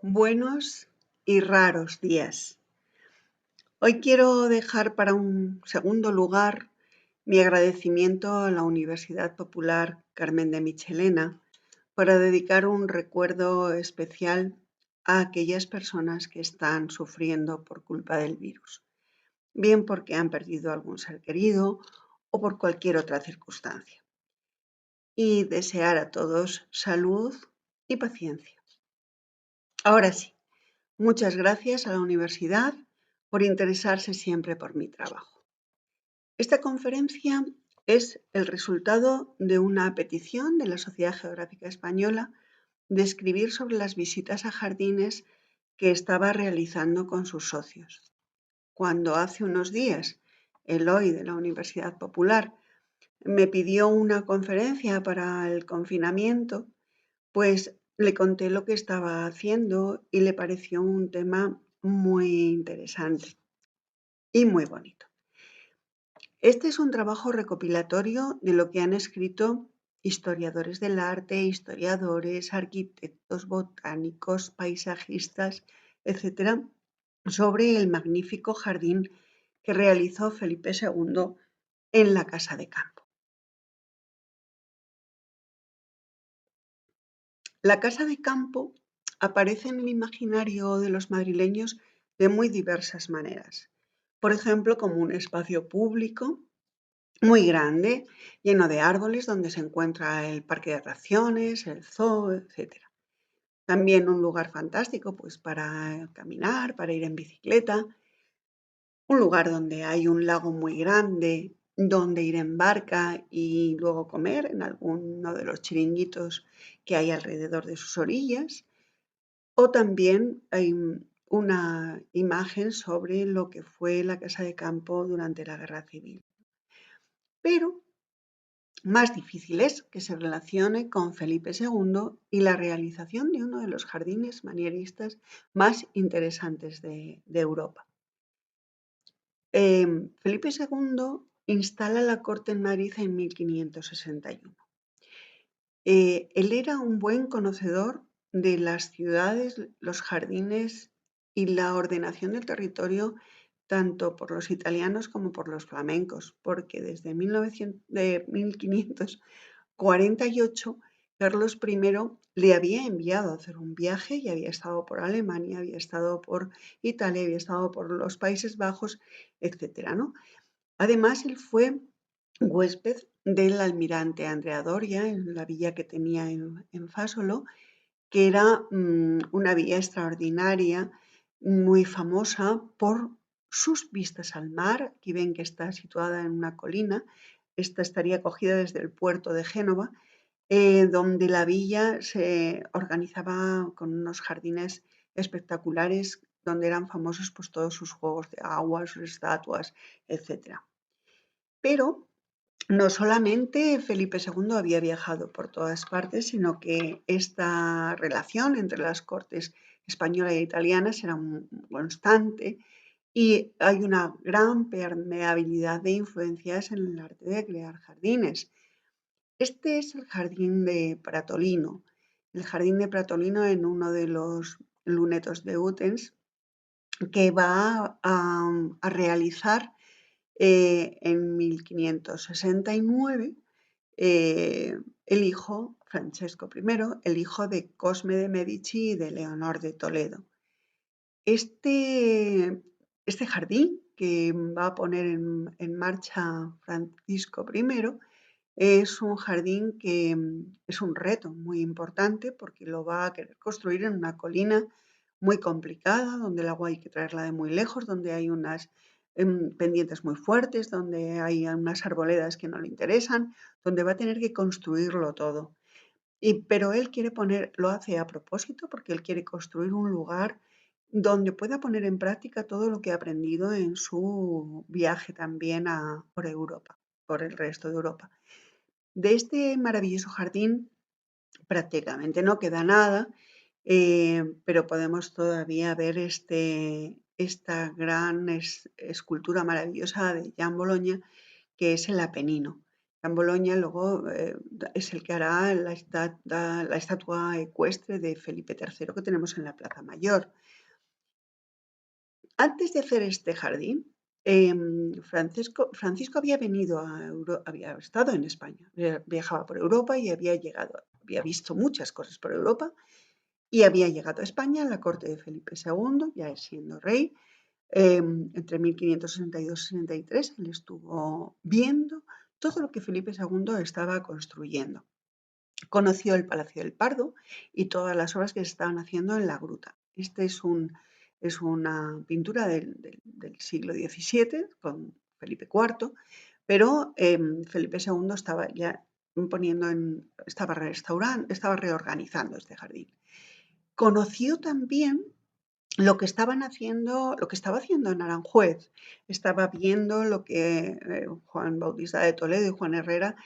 Buenos y raros días. Hoy quiero dejar para un segundo lugar mi agradecimiento a la Universidad Popular Carmen de Michelena para dedicar un recuerdo especial a aquellas personas que están sufriendo por culpa del virus, bien porque han perdido algún ser querido o por cualquier otra circunstancia. Y desear a todos salud y paciencia. Ahora sí. Muchas gracias a la universidad por interesarse siempre por mi trabajo. Esta conferencia es el resultado de una petición de la Sociedad Geográfica Española de escribir sobre las visitas a jardines que estaba realizando con sus socios. Cuando hace unos días Eloy de la Universidad Popular me pidió una conferencia para el confinamiento, pues le conté lo que estaba haciendo y le pareció un tema muy interesante y muy bonito. Este es un trabajo recopilatorio de lo que han escrito historiadores del arte, historiadores, arquitectos, botánicos, paisajistas, etcétera, sobre el magnífico jardín que realizó Felipe II en la Casa de Campo. La Casa de Campo aparece en el imaginario de los madrileños de muy diversas maneras. Por ejemplo, como un espacio público muy grande, lleno de árboles, donde se encuentra el parque de atracciones, el zoo, etc. También un lugar fantástico, pues para caminar, para ir en bicicleta, un lugar donde hay un lago muy grande, donde ir en barca y luego comer en alguno de los chiringuitos que hay alrededor de sus orillas. O también hay una imagen sobre lo que fue la Casa de Campo durante la Guerra Civil. Pero más difícil es que se relacione con Felipe II y la realización de uno de los jardines manieristas más interesantes de Europa. Felipe II instala la corte en Madrid en 1561. Él era un buen conocedor de las ciudades, los jardines y la ordenación del territorio, tanto por los italianos como por los flamencos, porque desde 1548 Carlos I le había enviado a hacer un viaje y había estado por Alemania, había estado por Italia, había estado por los Países Bajos, etcétera, ¿no? Además, él fue huésped del almirante Andrea Doria en la villa que tenía en Fásolo, que era una villa extraordinaria, muy famosa por sus vistas al mar. Aquí ven que está situada en una colina. Esta estaría cogida desde el puerto de Génova, donde la villa se organizaba con unos jardines espectaculares, donde eran famosos pues, todos sus juegos de agua, sus estatuas, etc. Pero no solamente Felipe II había viajado por todas partes, sino que esta relación entre las cortes española e italiana era constante y hay una gran permeabilidad de influencias en el arte de crear jardines. Este es el jardín de Pratolino. El jardín de Pratolino en uno de los lunetos de Utens que va a realizar en 1569 el hijo, Francesco I, el hijo de Cosme de Medici y de Leonor de Toledo. Este jardín que va a poner en marcha Francisco I es un jardín que es un reto muy importante porque lo va a querer construir en una colina muy complicada, donde el agua hay que traerla de muy lejos, donde hay unas pendientes muy fuertes, donde hay unas arboledas que no le interesan, donde va a tener que construirlo todo. Pero él lo hace a propósito porque él quiere construir un lugar donde pueda poner en práctica todo lo que ha aprendido en su viaje también por Europa, por el resto de Europa. De este maravilloso jardín prácticamente no queda nada, pero podemos todavía ver esta gran escultura maravillosa de Jan Bologna, que es el Apenino. en Bolonia, luego es el que hará la estatua ecuestre de Felipe III que tenemos en la Plaza Mayor. Antes de hacer este jardín, Francisco había venido había estado en España, viajaba por Europa y había visto muchas cosas por Europa y había llegado a España en la corte de Felipe II, ya siendo rey, entre 1562 y 63. Él estuvo viendo todo lo que Felipe II estaba construyendo. Conoció el Palacio del Pardo y todas las obras que se estaban haciendo en la gruta. Este es una pintura del siglo XVII con Felipe IV, pero Felipe II estaba ya estaba reorganizando este jardín. Conoció también lo que estaba haciendo en Aranjuez. Estaba viendo lo que Juan Bautista de Toledo y Juan Herrera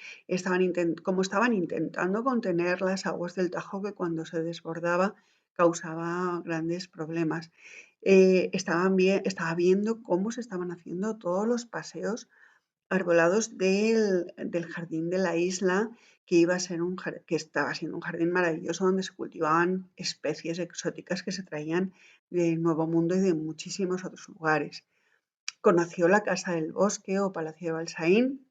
cómo estaban intentando contener las aguas del Tajo, que cuando se desbordaba causaba grandes problemas. Estaba viendo cómo se estaban haciendo todos los paseos arbolados del jardín de la isla, que estaba siendo un jardín maravilloso donde se cultivaban especies exóticas que se traían del Nuevo Mundo y de muchísimos otros lugares. Conoció la Casa del Bosque o Palacio de Balsaín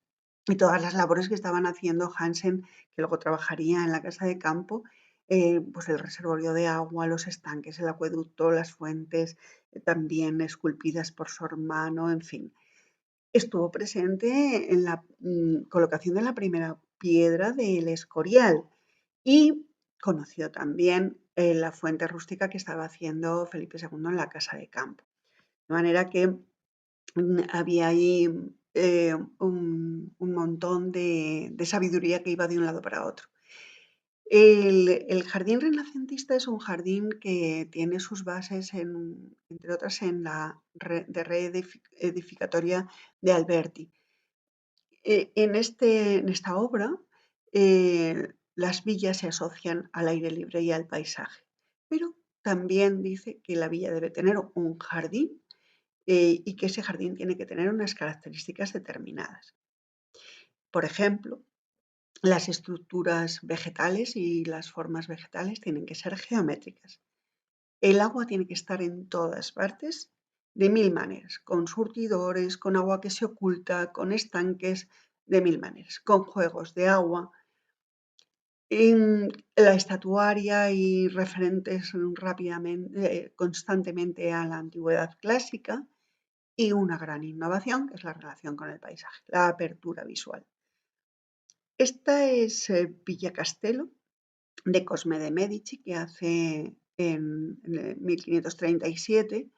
y todas las labores que estaban haciendo Hansen, que luego trabajaría en la Casa de Campo, pues el reservorio de agua, los estanques, el acueducto, las fuentes, también esculpidas por su hermano, en fin. Estuvo presente en la colocación de la primera piedra del Escorial y conoció también la fuente rústica que estaba haciendo Felipe II en la Casa de Campo. De manera que había ahí un montón de sabiduría que iba de un lado para otro. El jardín renacentista es un jardín que tiene sus bases, entre otras, en la red edificatoria de Alberti. En esta obra, las villas se asocian al aire libre y al paisaje, pero también dice que la villa debe tener un jardín y que ese jardín tiene que tener unas características determinadas. Por ejemplo, las estructuras vegetales y las formas vegetales tienen que ser geométricas. El agua tiene que estar en todas partes de mil maneras, con surtidores, con agua que se oculta, con estanques, de mil maneras, con juegos de agua. En la estatuaria y referentes constantemente a la antigüedad clásica y una gran innovación, que es la relación con el paisaje, la apertura visual. Esta es Villa Castello de Cosme de Medici, que hace en 1537,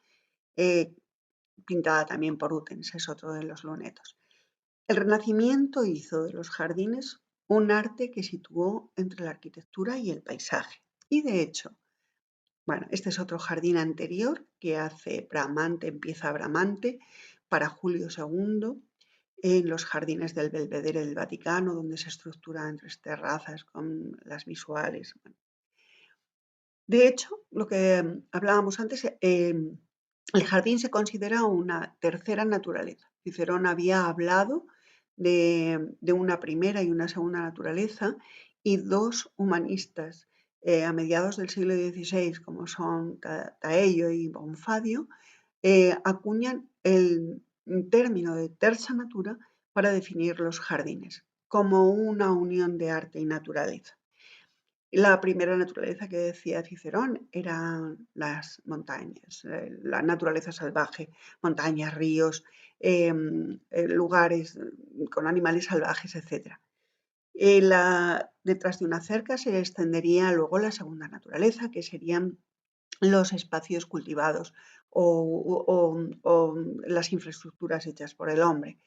pintada también por Utens, es otro de los lunetos. El Renacimiento hizo de los jardines un arte que situó entre la arquitectura y el paisaje. Y de hecho, bueno, este es otro jardín anterior que hace Bramante, empieza Bramante para Julio II, en los jardines del Belvedere del Vaticano, donde se estructuran 3 terrazas con las visuales. Bueno. De hecho, lo que hablábamos antes, el jardín se considera una tercera naturaleza. Cicerón había hablado de una primera y una segunda naturaleza, y dos humanistas a mediados del siglo XVI, como son Taello y Bonfadio, acuñan el término de terza natura para definir los jardines, como una unión de arte y naturaleza. La primera naturaleza que decía Cicerón eran las montañas, la naturaleza salvaje, montañas, ríos, lugares con animales salvajes, etc. Detrás de una cerca se extendería luego la segunda naturaleza, que serían los espacios cultivados o las infraestructuras hechas por el hombre.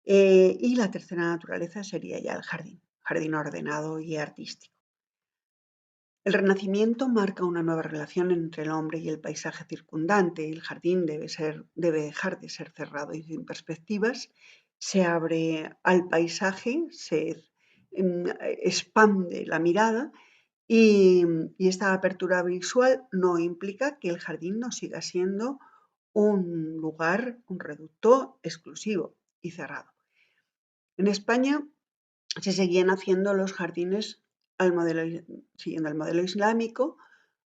Y la tercera naturaleza sería ya el jardín ordenado y artístico. El Renacimiento marca una nueva relación entre el hombre y el paisaje circundante. El jardín debe dejar de ser cerrado y sin perspectivas, se abre al paisaje, se expande la mirada y esta apertura visual no implica que el jardín no siga siendo un lugar, un reducto exclusivo y cerrado. En España se seguían haciendo los jardines siguiendo el modelo islámico,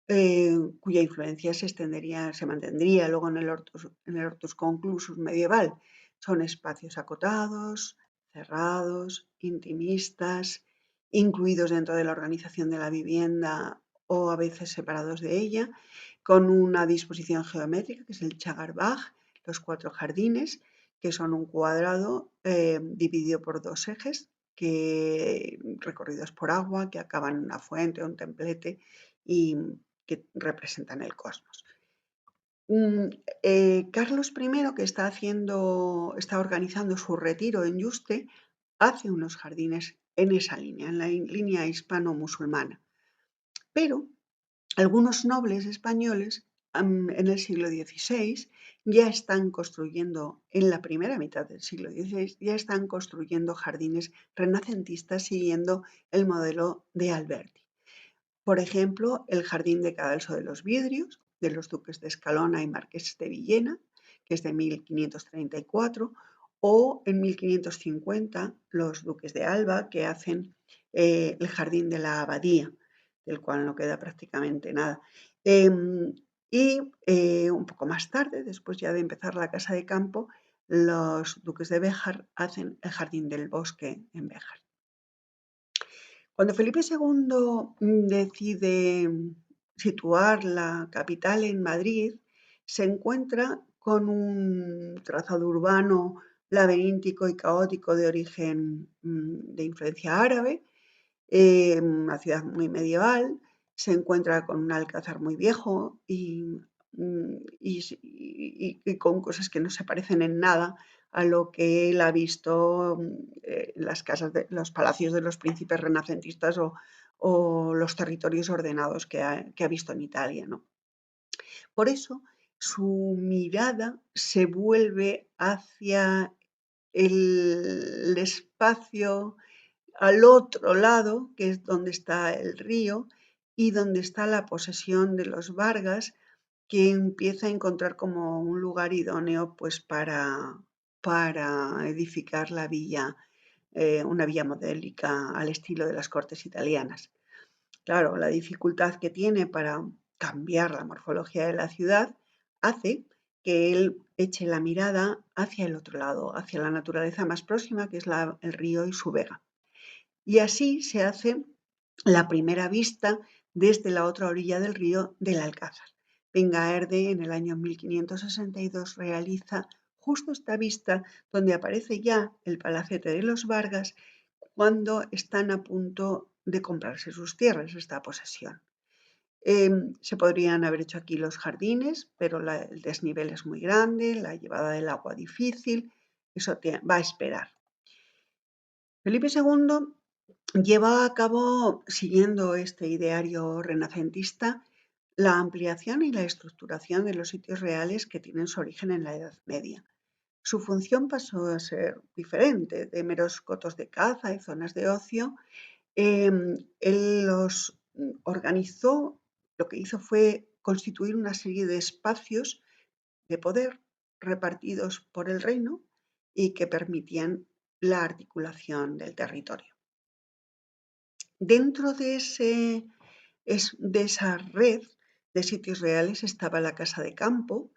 cuya influencia se mantendría luego en el Hortus Conclusus medieval. Son espacios acotados, cerrados, intimistas, incluidos dentro de la organización de la vivienda o a veces separados de ella, con una disposición geométrica que es el Chagarbaj, los 4 jardines, que son un cuadrado dividido por 2 ejes recorridos por agua, que acaban en una fuente o un templete y que representan el cosmos. Carlos I, que está organizando su retiro en Yuste, hace unos jardines en esa línea, en la línea hispano-musulmana. Pero algunos nobles españoles en el siglo XVI ya están construyendo, en la primera mitad del siglo XVI, ya están construyendo jardines renacentistas siguiendo el modelo de Alberti. Por ejemplo, el Jardín de Cadalso de los Vidrios, de los duques de Escalona y marqueses de Villena, que es de 1534, o en 1550 los duques de Alba, que hacen el Jardín de la Abadía, del cual no queda prácticamente nada. Un poco más tarde, después ya de empezar la Casa de Campo, los duques de Béjar hacen el Jardín del Bosque en Béjar. Cuando Felipe II decide situar la capital en Madrid, se encuentra con un trazado urbano laberíntico y caótico de origen de influencia árabe, una ciudad muy medieval, se encuentra con un alcázar muy viejo y con cosas que no se parecen en nada a lo que él ha visto en las casas los palacios de los príncipes renacentistas o los territorios ordenados que ha visto en Italia, ¿no? Por eso su mirada se vuelve hacia el espacio al otro lado, que es donde está el río y donde está la posesión de los Vargas, que empieza a encontrar como un lugar idóneo pues para edificar la villa, una villa modélica al estilo de las cortes italianas. Claro, la dificultad que tiene para cambiar la morfología de la ciudad hace que él eche la mirada hacia el otro lado, hacia la naturaleza más próxima, que es el río y su vega. Y así se hace la primera vista desde la otra orilla del río del Alcázar. Vengaerde en el año 1562 realiza justo esta vista donde aparece ya el palacete de los Vargas cuando están a punto de comprarse sus tierras, esta posesión. Se podrían haber hecho aquí los jardines, pero el desnivel es muy grande, la llevada del agua difícil, eso va a esperar. Felipe II lleva a cabo, siguiendo este ideario renacentista, la ampliación y la estructuración de los sitios reales que tienen su origen en la Edad Media. Su función pasó a ser diferente, de meros cotos de caza y zonas de ocio. Él los organizó, lo que hizo fue constituir una serie de espacios de poder repartidos por el reino y que permitían la articulación del territorio. Dentro de esa red de sitios reales estaba la Casa de Campo,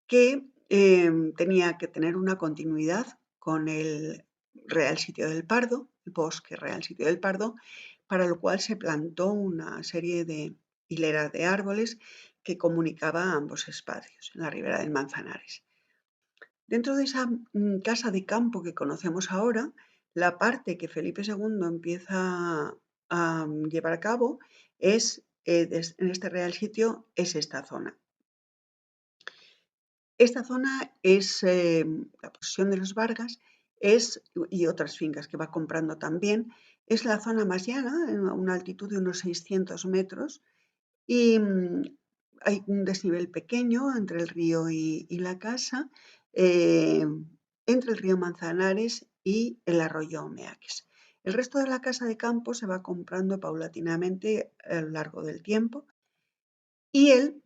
que tenía que tener una continuidad con el Real Sitio del Pardo, el Bosque Real Sitio del Pardo, para lo cual se plantó una serie de hileras de árboles que comunicaba ambos espacios, en la ribera del Manzanares. Dentro de esa casa de campo que conocemos ahora, la parte que Felipe II empieza a llevar a cabo es, en este Real Sitio, es esta zona. Esta zona es la posesión de los Vargas y otras fincas que va comprando también. Es la zona más llana, a una altitud de unos 600 metros, y hay un desnivel pequeño entre el río y la casa, eh, entre el río Manzanares y el arroyo Meaques. El resto de la casa de campo se va comprando paulatinamente a lo largo del tiempo y él,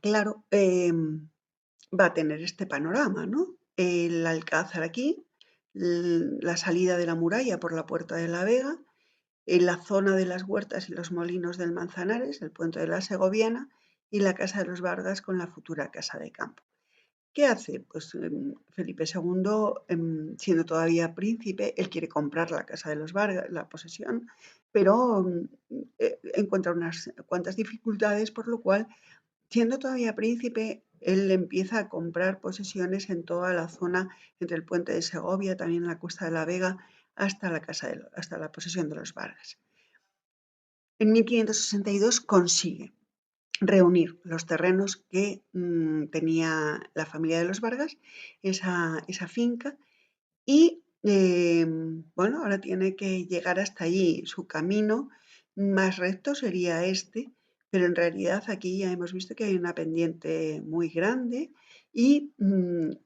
claro, va a tener este panorama, ¿no? El alcázar aquí, la salida de la muralla por la Puerta de la Vega, en la zona de las huertas y los molinos del Manzanares, el puente de la Segoviana y la Casa de los Vargas con la futura Casa de Campo. ¿Qué hace? Pues Felipe II, siendo todavía príncipe, él quiere comprar la Casa de los Vargas, la posesión, pero encuentra unas cuantas dificultades, por lo cual, siendo todavía príncipe, él empieza a comprar posesiones en toda la zona entre el puente de Segovia, también en la Cuesta de la Vega, hasta la posesión de los Vargas. En 1562 consigue reunir los terrenos que tenía la familia de los Vargas, esa finca, y bueno, ahora tiene que llegar hasta allí. Su camino más recto sería este, pero en realidad aquí ya hemos visto que hay una pendiente muy grande y un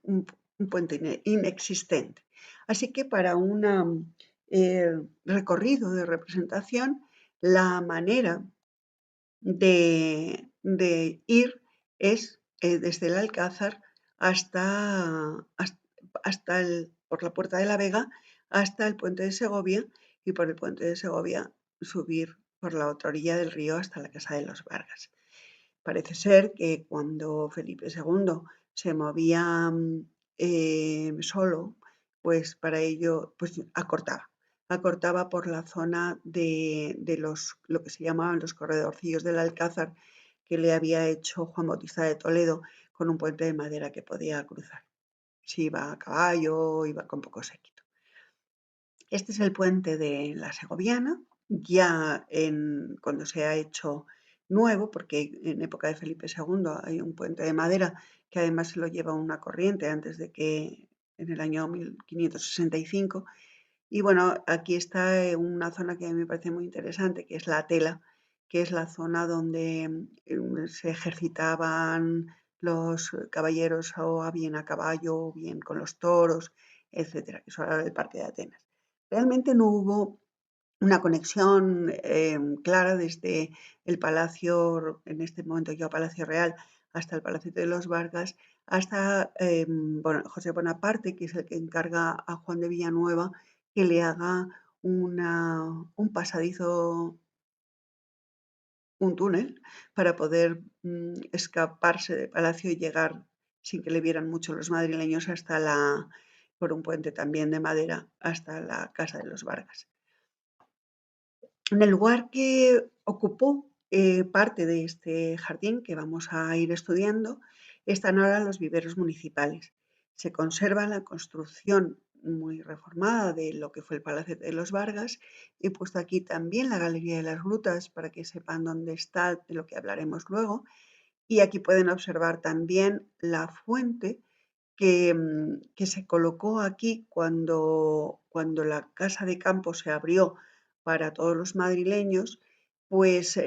puente inexistente. Así que para un recorrido de representación, la manera de ir es desde el Alcázar por la Puerta de la Vega hasta el puente de Segovia y por el puente de Segovia subir por la otra orilla del río hasta la Casa de los Vargas. Parece ser que cuando Felipe II se movía solo, pues para ello pues acortaba por la zona de lo que se llamaban los corredorcillos del Alcázar, que le había hecho Juan Bautista de Toledo con un puente de madera que podía cruzar. Si iba a caballo, iba con poco séquito. Este es el puente de la Segoviana, ya cuando se ha hecho nuevo, porque en época de Felipe II hay un puente de madera que además se lo lleva una corriente antes de que en el año 1565. Y bueno, aquí está una zona que a mí me parece muy interesante, que es la Tela, que es la zona donde se ejercitaban los caballeros o bien a caballo o bien con los toros, etcétera, que eso era el Parque de Atenas. Realmente no hubo una conexión clara desde el Palacio, en este momento ya Palacio Real, hasta el Palacio de los Vargas, hasta José Bonaparte, que es el que encarga a Juan de Villanueva que le haga un pasadizo, un túnel, para poder escaparse del palacio y llegar sin que le vieran mucho los madrileños por un puente también de madera, hasta la Casa de los Vargas. En el lugar que ocupó parte de este jardín que vamos a ir estudiando están ahora los viveros municipales. Se conserva la construcción muy reformada de lo que fue el Palacio de los Vargas. He puesto aquí también la Galería de las Grutas para que sepan dónde está, de lo que hablaremos luego. Y aquí pueden observar también la fuente que se colocó aquí cuando la Casa de Campo se abrió para todos los madrileños, pues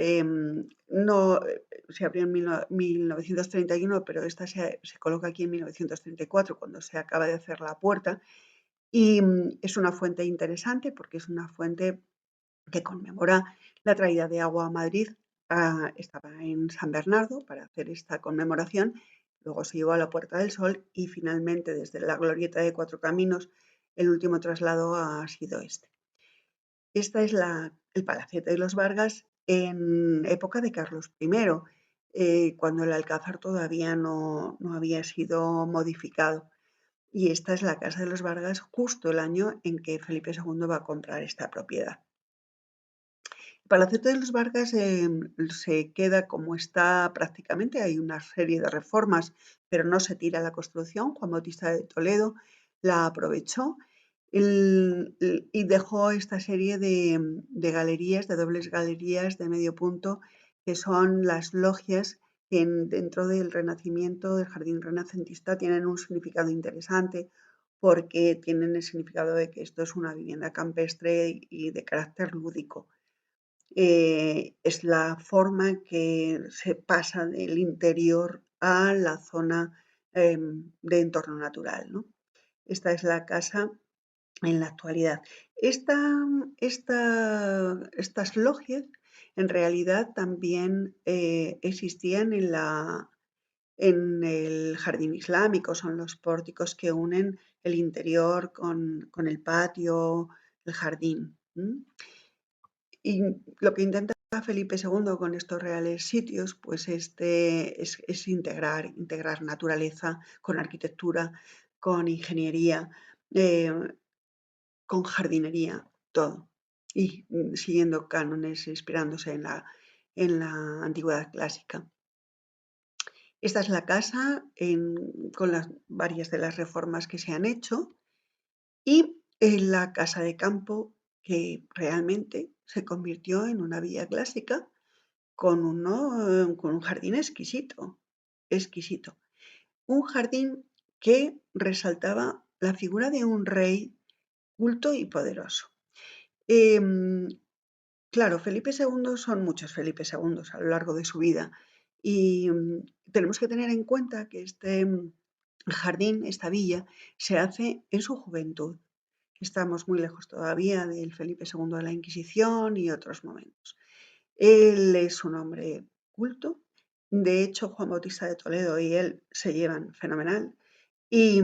no se abrió en 1931, pero esta se coloca aquí en 1934, cuando se acaba de hacer la puerta. Y es una fuente interesante porque es una fuente que conmemora la traída de agua a Madrid. Estaba en San Bernardo para hacer esta conmemoración, luego se llevó a la Puerta del Sol y finalmente desde la Glorieta de Cuatro Caminos el último traslado ha sido este. Esta es el Palacete de los Vargas en época de Carlos I, cuando el Alcázar todavía no había sido modificado. Y esta es la Casa de los Vargas justo el año en que Felipe II va a comprar esta propiedad. El Palacete de los Vargas se queda como está prácticamente, hay una serie de reformas, pero no se tira la construcción. Juan Bautista de Toledo la aprovechó y dejó esta serie de galerías, de dobles galerías de medio punto, que son las logias que dentro del Renacimiento, del jardín renacentista, tienen un significado interesante porque tienen el significado de que esto es una vivienda campestre y de carácter lúdico. Es la forma que se pasa del interior a la zona de entorno natural, ¿no? Esta es la casa en la actualidad. Estas logias en realidad también existían En el jardín islámico son los pórticos que unen el interior con el patio, el jardín. Y lo que intenta Felipe II con estos reales sitios, pues es integrar naturaleza con arquitectura, con ingeniería, eh, con jardinería, todo. Y siguiendo cánones, inspirándose en la antigüedad clásica. Esta es la casa con varias de las reformas que se han hecho y la casa de campo que realmente se convirtió en una villa clásica con un jardín exquisito, exquisito. Un jardín que resaltaba la figura de un rey culto y poderoso. Em, claro, Felipe II son muchos Felipe II a lo largo de su vida y tenemos que tener en cuenta que este jardín, esta villa, se hace en su juventud. Estamos muy lejos todavía del Felipe II de la Inquisición y otros momentos. Él es un hombre culto. De hecho, Juan Bautista de Toledo y él se llevan fenomenal. Y,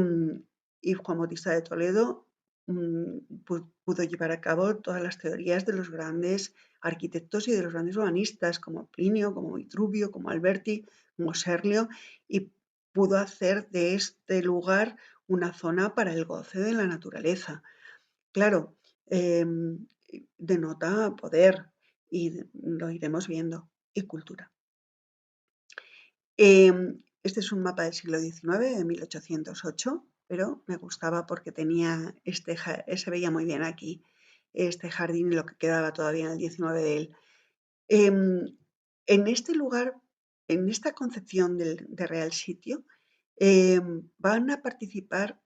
y Juan Bautista de Toledo pudo llevar a cabo todas las teorías de los grandes arquitectos y de los grandes urbanistas, como Plinio, como Vitruvio, como Alberti, como Serlio, y pudo hacer de este lugar una zona para el goce de la naturaleza. Claro, denota poder y lo iremos viendo, y cultura. Este es un mapa del siglo XIX, de 1808, pero me gustaba porque tenía se veía muy bien aquí este jardín y lo que quedaba todavía en el XIX de él. Em, en este lugar, en esta concepción de Real Sitio, van a participar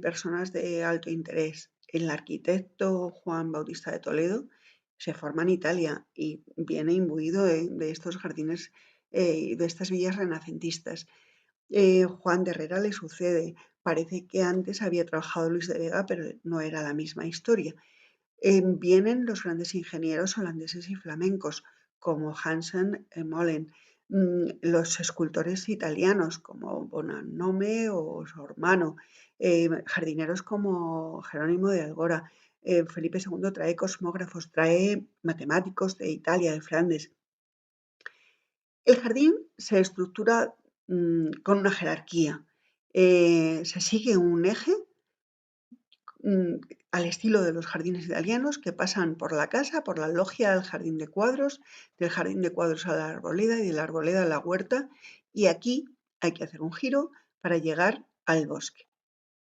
personas de alto interés. El arquitecto Juan Bautista de Toledo se forma en Italia y viene imbuido de estos jardines y de estas villas renacentistas. Juan de Herrera le sucede. Parece que antes había trabajado Luis de Vega, pero no era la misma historia. Vienen los grandes ingenieros holandeses y flamencos, como Hansen Molen, los escultores italianos, como Bonanome o Sormano, jardineros como Jerónimo de Algora. Felipe II trae cosmógrafos, trae matemáticos de Italia, de Flandes. El jardín se estructura con una jerarquía. Se sigue un eje al estilo de los jardines italianos que pasan por la casa, por la loggia al jardín de cuadros, del jardín de cuadros a la arboleda y de la arboleda a la huerta. Y aquí hay que hacer un giro para llegar al bosque,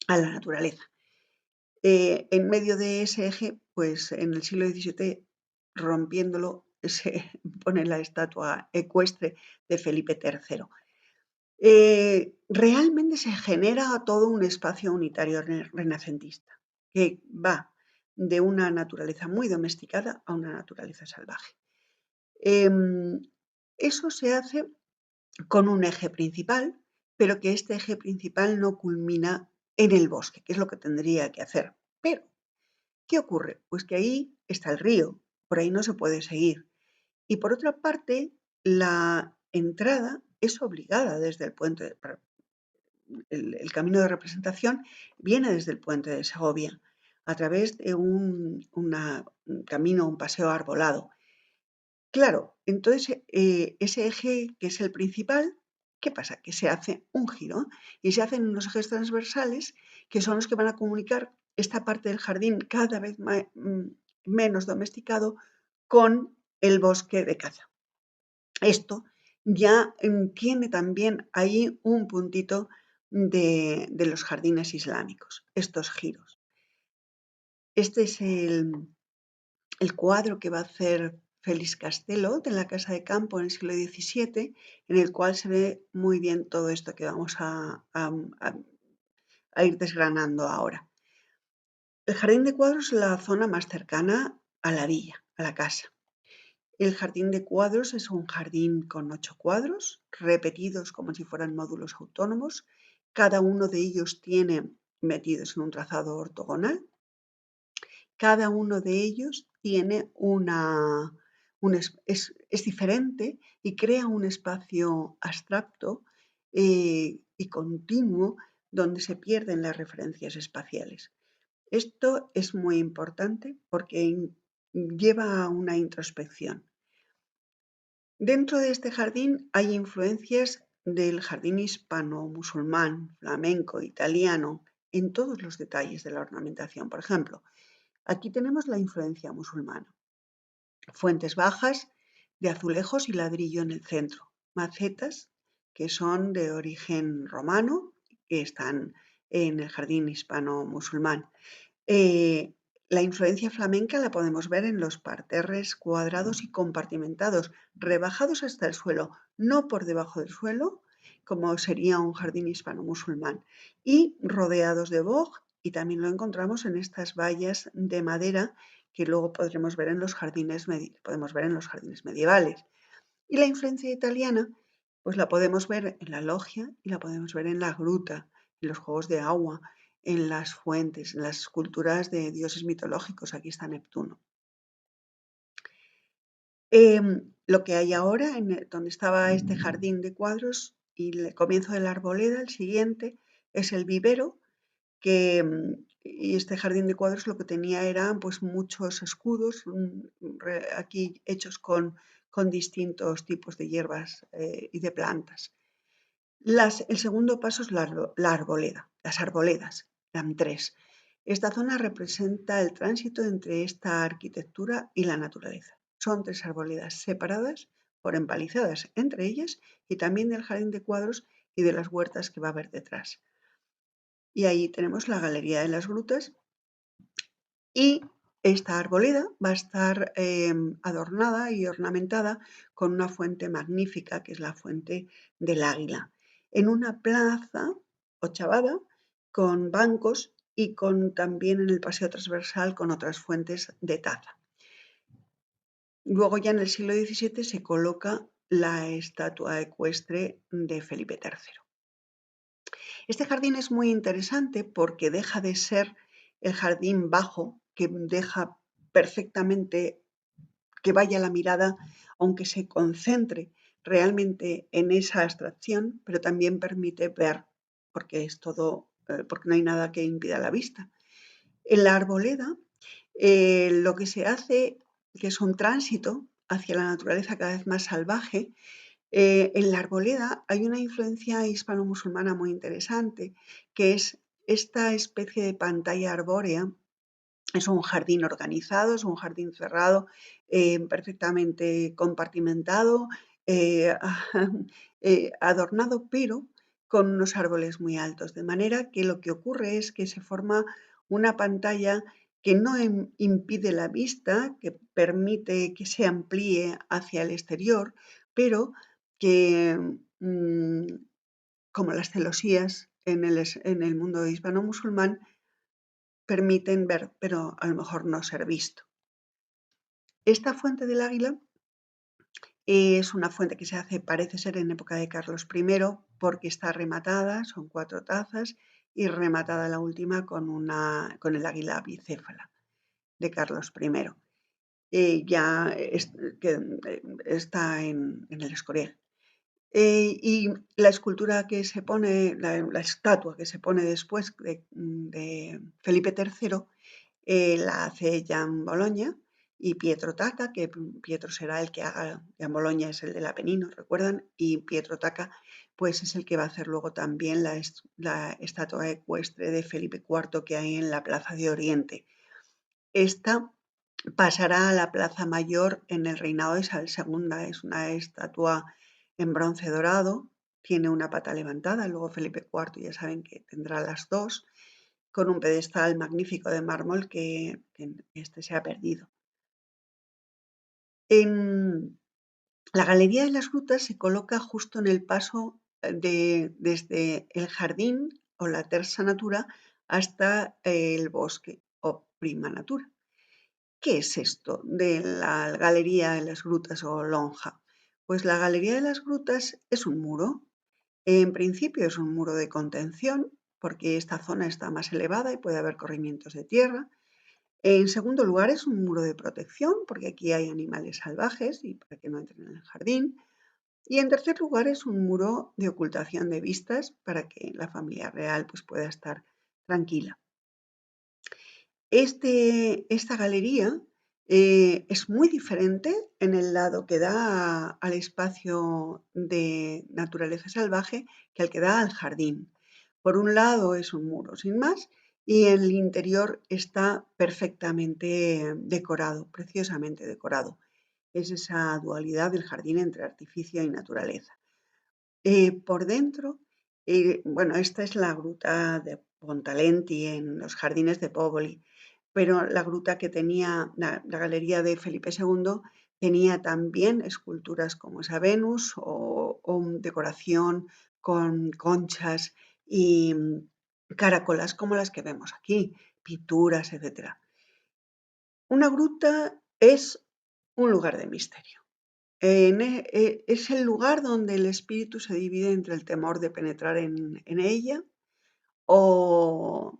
a la naturaleza. En medio de ese eje, pues en el siglo XVII, rompiéndolo, se pone la estatua ecuestre de Felipe III. Realmente se genera todo un espacio unitario renacentista que va de una naturaleza muy domesticada a una naturaleza salvaje. Em, Eso se hace con un eje principal, pero que este eje principal no culmina en el bosque, que es lo que tendría que hacer. Pero, ¿qué ocurre? Pues que ahí está el río, por ahí no se puede seguir. Y por otra parte, la entrada es obligada desde el puente, el camino de representación viene desde el puente de Segovia, a través de un camino, un paseo arbolado. Claro, entonces ese eje que es el principal, ¿qué pasa? Que se hace un giro y se hacen unos ejes transversales que son los que van a comunicar esta parte del jardín cada vez menos domesticado con el bosque de caza. Esto ya tiene también ahí un puntito de los jardines islámicos, estos giros. Este es el cuadro que va a hacer Félix Castelo de la Casa de Campo en el siglo XVII, en el cual se ve muy bien todo esto que vamos a ir desgranando ahora. El jardín de cuadros es la zona más cercana a la villa, a la casa. El jardín de cuadros es un jardín con 8 cuadros, repetidos como si fueran módulos autónomos. Cada uno de ellos tiene metidos en un trazado ortogonal. Cada uno de ellos tiene es diferente y crea un espacio abstracto y continuo donde se pierden las referencias espaciales. Esto es muy importante porque lleva a una introspección. Dentro de este jardín hay influencias del jardín hispano-musulmán, flamenco, italiano, en todos los detalles de la ornamentación. Por ejemplo, aquí tenemos la influencia musulmana. Fuentes bajas de azulejos y ladrillo en el centro. Macetas que son de origen romano, que están en el jardín hispano-musulmán. La influencia flamenca la podemos ver en los parterres cuadrados y compartimentados, rebajados hasta el suelo, no por debajo del suelo, como sería un jardín hispano-musulmán, y rodeados de boj, y también lo encontramos en estas vallas de madera que luego podemos ver en los jardines medievales. Y la influencia italiana, pues la podemos ver en la loggia y la podemos ver en la gruta, en los juegos de agua, en las fuentes, en las esculturas de dioses mitológicos. Aquí está Neptuno. Lo que hay ahora, donde estaba este jardín de cuadros y el comienzo de la arboleda, el siguiente, es el vivero, y este jardín de cuadros lo que tenía eran pues muchos escudos aquí hechos con distintos tipos de hierbas y de plantas. El segundo paso es la arboleda, las arboledas, eran tres. Esta zona representa el tránsito entre esta arquitectura y la naturaleza. Son tres arboledas separadas por empalizadas entre ellas y también del jardín de cuadros y de las huertas que va a haber detrás. Y ahí tenemos la Galería de las Grutas y esta arboleda va a estar adornada y ornamentada con una fuente magnífica que es la Fuente del Águila, en una plaza ochavada con bancos y también en el paseo transversal con otras fuentes de taza. Luego ya en el siglo XVII se coloca la estatua ecuestre de Felipe III. Este jardín es muy interesante porque deja de ser el jardín bajo, que deja perfectamente que vaya la mirada, aunque se concentre realmente en esa abstracción, pero también permite ver, porque es todo, porque no hay nada que impida la vista. En la arboleda, lo que se hace, que es un tránsito hacia la naturaleza cada vez más salvaje, en la arboleda hay una influencia hispano-musulmana muy interesante, que es esta especie de pantalla arbórea. Es un jardín organizado, es un jardín cerrado, perfectamente compartimentado, adornado, pero con unos árboles muy altos, de manera que lo que ocurre es que se forma una pantalla que no impide la vista, que permite que se amplíe hacia el exterior, pero que, como las celosías en el mundo hispano-musulmán, permiten ver, pero a lo mejor no ser visto. Esta fuente del Águila es una fuente que se hace, parece ser, en época de Carlos I, porque está rematada, son 4 tazas, y rematada la última con el águila bicéfala de Carlos I. Está en el Escorial. Y la escultura que se pone, la estatua que se pone después de Felipe III, la hace Jan Bologna y Pietro Tacca, que Pietro será el que haga, Jan Bologna es el del Apenino, ¿recuerdan? Y Pietro Tacca pues es el que va a hacer luego también la estatua ecuestre de Felipe IV que hay en la Plaza de Oriente. Esta pasará a la Plaza Mayor en el reinado de Isabel II, es una estatua en bronce dorado, tiene una pata levantada, luego Felipe IV ya saben que tendrá las dos, con un pedestal magnífico de mármol que este se ha perdido. En la Galería de las Grutas se coloca justo en el paso desde el jardín o la terza natura hasta el bosque o prima natura. ¿Qué es esto de la Galería de las Grutas o lonja? Pues la Galería de las Grutas es un muro. En principio es un muro de contención porque esta zona está más elevada y puede haber corrimientos de tierra. En segundo lugar, es un muro de protección, porque aquí hay animales salvajes y para que no entren en el jardín. Y en tercer lugar es un muro de ocultación de vistas para que la familia real pues, pueda estar tranquila. Esta galería es muy diferente en el lado que da al espacio de naturaleza salvaje que al que da al jardín. Por un lado es un muro sin más y el interior está perfectamente decorado, preciosamente decorado. Es esa dualidad del jardín entre artificio y naturaleza. Por dentro, bueno, esta es la gruta de Pontalenti en los jardines de Póvoli, pero la gruta que tenía la galería de Felipe II tenía también esculturas como esa Venus o decoración con conchas y caracolas como las que vemos aquí, pinturas, etcétera. Una gruta es un lugar de misterio. Es el lugar donde el espíritu se divide entre el temor de penetrar en ella o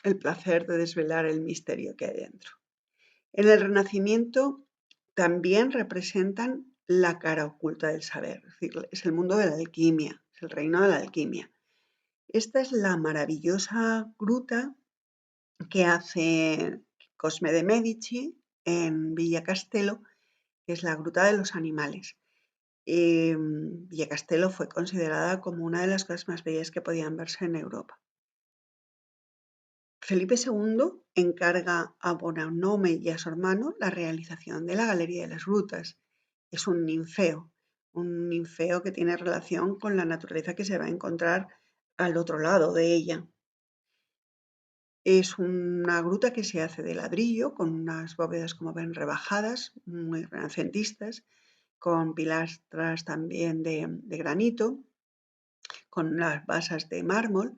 el placer de desvelar el misterio que hay dentro. En el Renacimiento también representan la cara oculta del saber, es decir, es el mundo de la alquimia, es el reino de la alquimia. Esta es la maravillosa gruta que hace Cosme de Medici en Villa Castello, que es la gruta de los animales. Villa Castello fue considerada como una de las cosas más bellas que podían verse en Europa. Felipe II encarga a Bonanome y a su hermano la realización de la Galería de las Grutas. Es un ninfeo que tiene relación con la naturaleza que se va a encontrar al otro lado de ella. Es una gruta que se hace de ladrillo, con unas bóvedas, como ven, rebajadas, muy renacentistas, con pilastras también de granito, con las basas de mármol,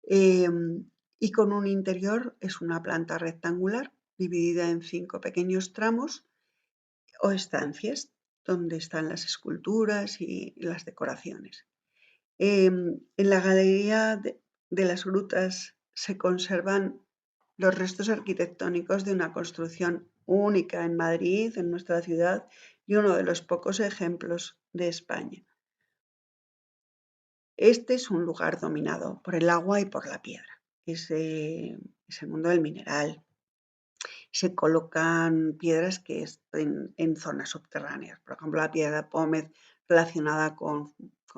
y con un interior, es una planta rectangular dividida en 5 pequeños tramos o estancias, donde están las esculturas y las decoraciones. En la galería de las grutas se conservan los restos arquitectónicos de una construcción única en Madrid, en nuestra ciudad, y uno de los pocos ejemplos de España. Este es un lugar dominado por el agua y por la piedra. Es el mundo del mineral. Se colocan piedras que estén en zonas subterráneas. Por ejemplo, la piedra pómez relacionada con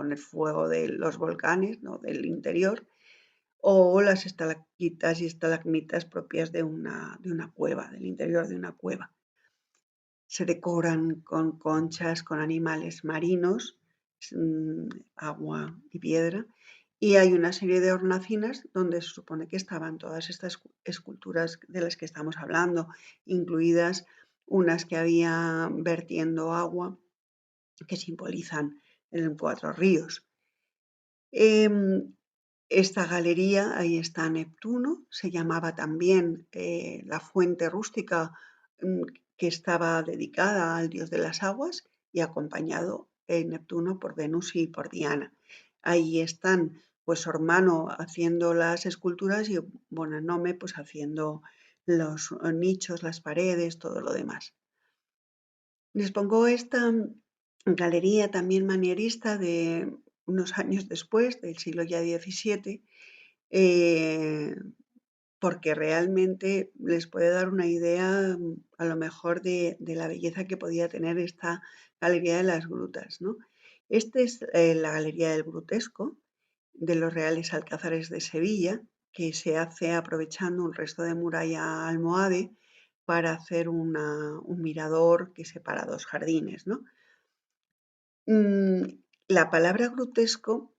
el fuego de los volcanes, ¿no?, del interior, o las estalactitas y estalagmitas propias de una cueva, del interior de una cueva. Se decoran con conchas, con animales marinos, agua y piedra, y hay una serie de hornacinas donde se supone que estaban todas estas esculturas de las que estamos hablando, incluidas unas que había vertiendo agua que simbolizan en 4 ríos. Em, Esta galería, ahí está Neptuno, se llamaba también la fuente rústica, mm, que estaba dedicada al dios de las aguas y acompañado Neptuno por Venus y por Diana. Ahí están pues su hermano haciendo las esculturas y Bonanome pues haciendo los nichos, las paredes, todo lo demás. Les pongo esta galería también manierista de unos años después, del siglo ya XVII, eh, porque realmente les puede dar una idea, a lo mejor de la belleza que podía tener esta Galería de las Grutas, ¿no? Esta es la Galería del Grutesco de los Reales Alcázares de Sevilla, que se hace aprovechando un resto de muralla almohade para hacer un mirador que separa 2 jardines, ¿no? La palabra grutesco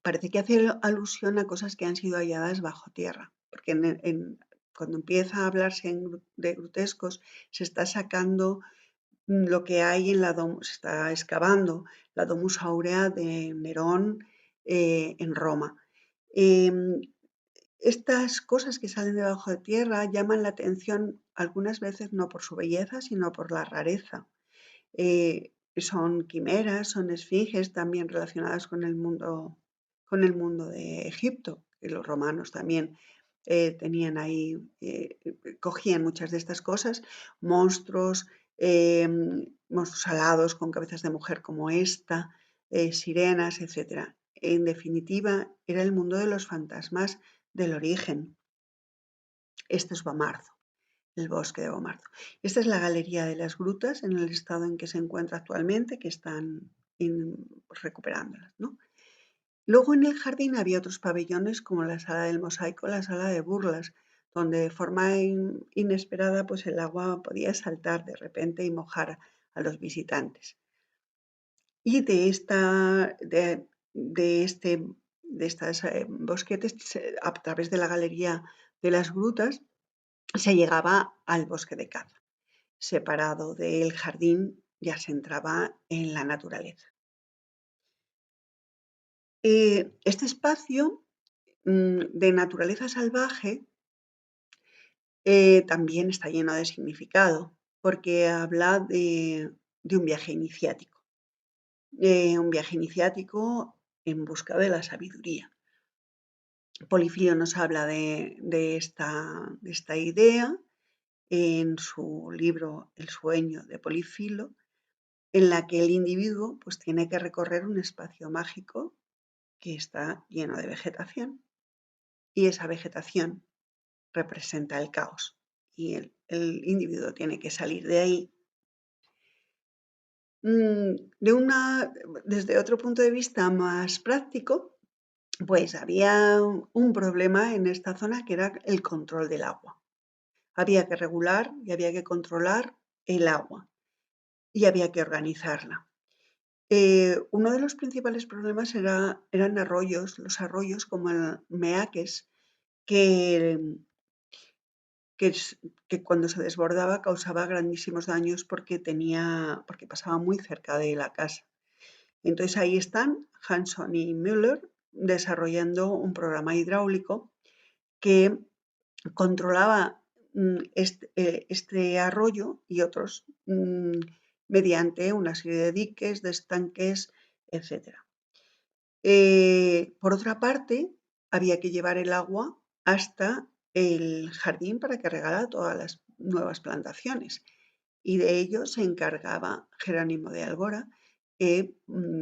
parece que hace alusión a cosas que han sido halladas bajo tierra, porque cuando empieza a hablarse de grutescos se está sacando lo que hay se está excavando la Domus Aurea de Nerón en Roma. Em, Estas cosas que salen de bajo de tierra llaman la atención algunas veces no por su belleza, sino por la rareza. Son quimeras, son esfinges también relacionadas con el mundo de Egipto, que los romanos también tenían ahí, cogían muchas de estas cosas, monstruos, monstruos alados con cabezas de mujer como esta, sirenas, etc. En definitiva, era el mundo de los fantasmas del origen. Esto es Bomarzo, el bosque de Bomarzo. Esta es la Galería de las Grutas en el estado en que se encuentra actualmente, que están recuperándolas, ¿no? Luego en el jardín había otros pabellones como la sala del mosaico, la sala de burlas, donde de forma inesperada pues el agua podía saltar de repente y mojar a los visitantes. Y de estas bosquetes, a través de la galería de las grutas, se llegaba al bosque de caza. Separado del jardín ya se entraba en la naturaleza. Este espacio de naturaleza salvaje también está lleno de significado, porque habla de un viaje iniciático en busca de la sabiduría. Polifilo nos habla de esta idea en su libro El sueño de Polifilo, en la que el individuo pues, tiene que recorrer un espacio mágico que está lleno de vegetación, y esa vegetación representa el caos, y el individuo tiene que salir de ahí. Desde otro punto de vista más práctico, pues había un problema en esta zona que era el control del agua. Había que regular y había que controlar el agua y había que organizarla. Uno de los principales problemas eran arroyos, los arroyos como el Meaques, que, que cuando se desbordaba causaba grandísimos daños porque pasaba muy cerca de la casa. Entonces ahí están Hanson y Müller desarrollando un programa hidráulico que controlaba este arroyo y otros mediante una serie de diques, de estanques, etc. Por otra parte, había que llevar el agua hasta el jardín para que regara todas las nuevas plantaciones, y de ello se encargaba Jerónimo de Algora, que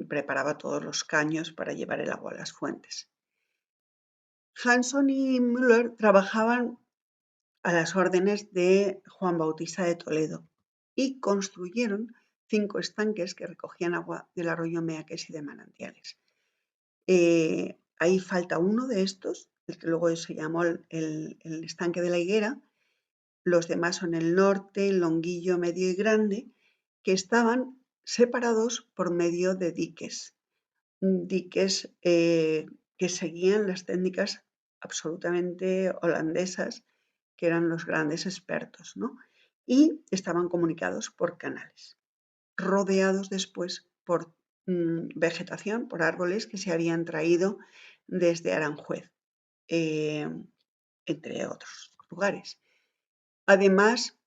preparaba todos los caños para llevar el agua a las fuentes. Hanson y Müller trabajaban a las órdenes de Juan Bautista de Toledo y construyeron 5 estanques que recogían agua del arroyo Meaques y de manantiales. Ahí falta uno de estos, el que luego se llamó el estanque de la Higuera. Los demás son el norte, el Longuillo, Medio y Grande, que estaban separados por medio de diques que seguían las técnicas absolutamente holandesas, que eran los grandes expertos, ¿no? Y estaban comunicados por canales, rodeados después por vegetación, por árboles que se habían traído desde Aranjuez, entre otros lugares. Además,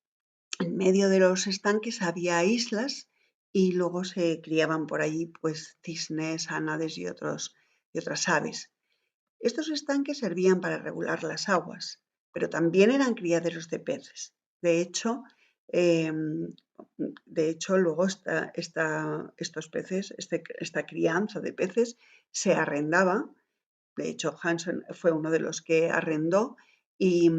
en medio de los estanques había islas y luego se criaban por allí pues cisnes, ánades y otras aves. Estos estanques servían para regular las aguas, pero también eran criaderos de peces. De hecho, luego estos peces, esta crianza de peces se arrendaba. De hecho, Hanson fue uno de los que arrendó y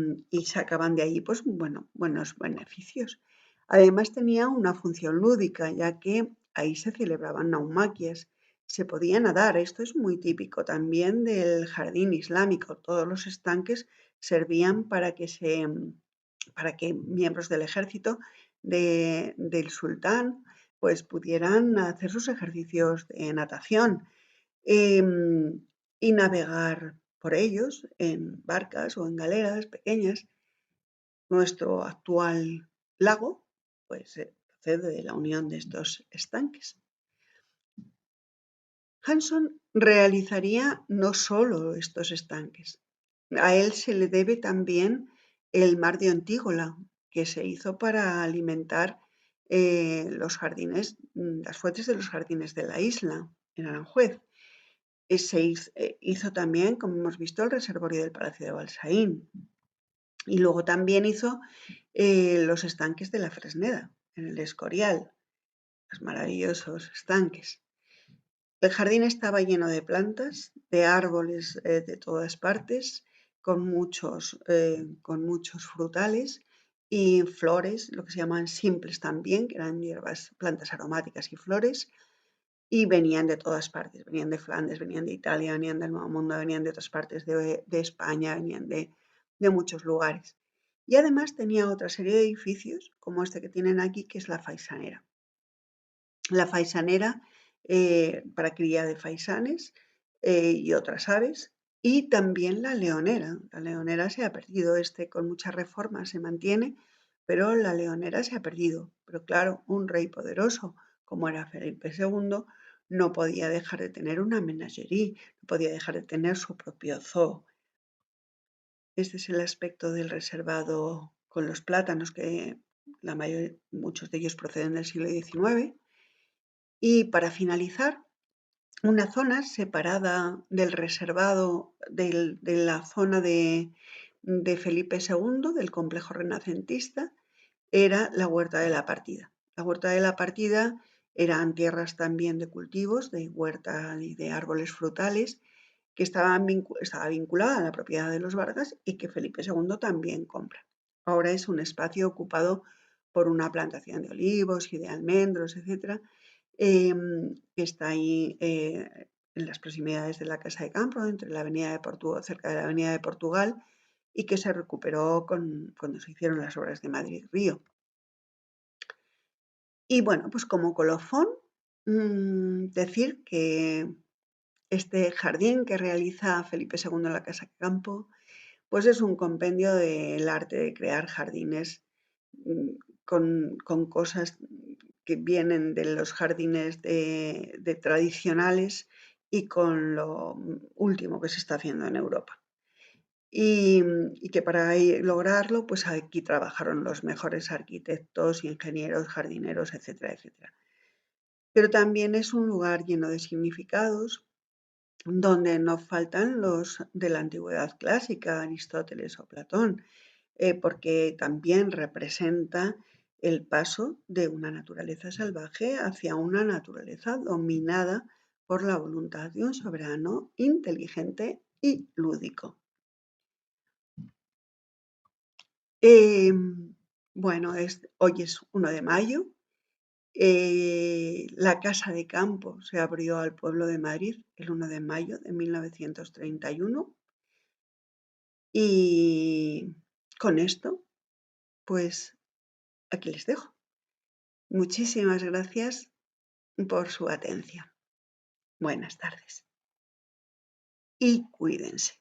sacaban de ahí pues, buenos beneficios. Además tenía una función lúdica, ya que ahí se celebraban naumaquias, se podía nadar. Esto es muy típico también del jardín islámico. Todos los estanques servían para que miembros del ejército del sultán pues pudieran hacer sus ejercicios de natación y navegar por ellos en barcas o en galeras pequeñas. Nuestro actual lago pues procede de la unión de estos estanques. Hanson realizaría no solo estos estanques, a él se le debe también el mar de Ontígola, que se hizo para alimentar los jardines, las fuentes de los jardines de la isla, en Aranjuez. Hizo también, como hemos visto, el reservorio del Palacio de Balsaín. Y luego también hizo los estanques de la Fresneda, en el Escorial. los maravillosos estanques. El jardín estaba lleno de plantas, de árboles de todas partes, con muchos frutales y flores, lo que se llaman simples también, que eran hierbas, plantas aromáticas y flores, y venían de todas partes, venían de Flandes, venían de Italia, venían del Nuevo Mundo, venían de otras partes de España, venían de muchos lugares. Y además tenía otra serie de edificios, como este que tienen aquí, que es la Faisanera. La Faisanera para cría de faisanes y otras aves, y también la Leonera. La Leonera se ha perdido, con muchas reformas se mantiene, pero la Leonera se ha perdido. Pero claro, un rey poderoso como era Felipe II no podía dejar de tener una menagerie, no podía dejar de tener su propio zoo. Este es el aspecto del reservado con los plátanos, que muchos de ellos proceden del siglo XIX. Y para finalizar, una zona separada del reservado de la zona de Felipe II, del complejo renacentista, era la Huerta de la Partida. La Huerta de la Partida eran tierras también de cultivos, de huerta y de árboles frutales, que estaba vinculada a la propiedad de los Vargas y que Felipe II también compra. Ahora es un espacio ocupado por una plantación de olivos y de almendros, etcétera, que está ahí en las proximidades de la Casa de Campo, entre la Avenida de Portugal, cerca de la Avenida de Portugal, y que se recuperó cuando se hicieron las obras de Madrid-Río. Y bueno, pues como colofón, decir que este jardín que realiza Felipe II en la Casa de Campo, pues es un compendio del arte de crear jardines mm, con cosas que vienen de los jardines de tradicionales y con lo último que se está haciendo en Europa. Y que para lograrlo, pues aquí trabajaron los mejores arquitectos, ingenieros, jardineros, etcétera, etcétera. Pero también es un lugar lleno de significados, donde no faltan los de la antigüedad clásica, Aristóteles o Platón, porque también representa el paso de una naturaleza salvaje hacia una naturaleza dominada por la voluntad de un soberano inteligente y lúdico. Bueno, hoy es 1 de mayo. La Casa de Campo se abrió al pueblo de Madrid el 1 de mayo de 1931. Y con esto, pues aquí les dejo. Muchísimas gracias por su atención. Buenas tardes y cuídense.